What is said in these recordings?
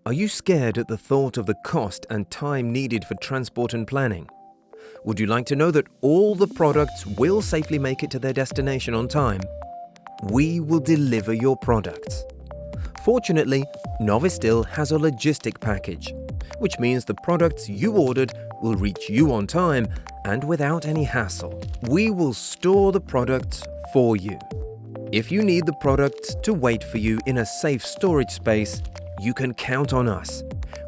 Are you scared at the thought of the cost and time needed for transport and planning? Would you like to know that all the products will safely make it to their destination on time? We will deliver your products. Fortunately, Novistil has a logistic package, which means the products you ordered will reach you on time and without any hassle. We will store the products for you. If you need the products to wait for you in a safe storage space, you can count on us.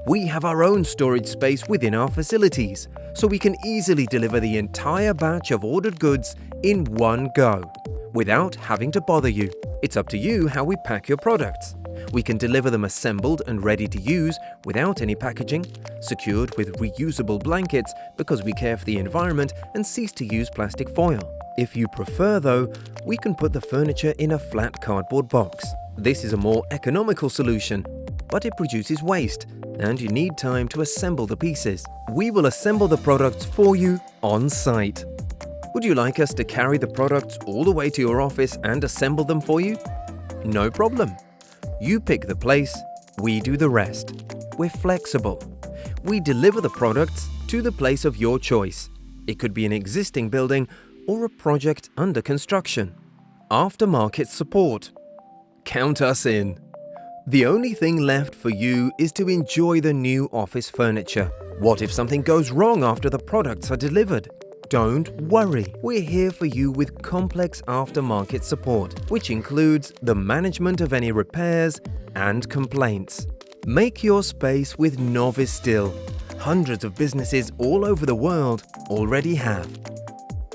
We have our own storage space within our facilities, so we can easily deliver the entire batch of ordered goods in one go, without having to bother you. It's up to you how we pack your products. We can deliver them assembled and ready to use without any packaging, secured with reusable blankets because we care for the environment and cease to use plastic foil. If you prefer though, we can put the furniture in a flat cardboard box. This is a more economical solution, but it produces waste and you need time to assemble the pieces. We will assemble the products for you on site. Would you like us to carry the products all the way to your office and assemble them for you? No problem. You pick the place, we do the rest. We're flexible. We deliver the products to the place of your choice. It could be an existing building or a project under construction. Aftermarket support. Count us in. The only thing left for you is to enjoy the new office furniture. What if something goes wrong after the products are delivered? Don't worry, we're here for you with complex aftermarket support, which includes the management of any repairs and complaints. Make your space with Novistil. Hundreds of businesses all over the world already have.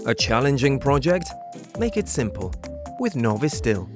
A challenging project? Make it simple with Novistil.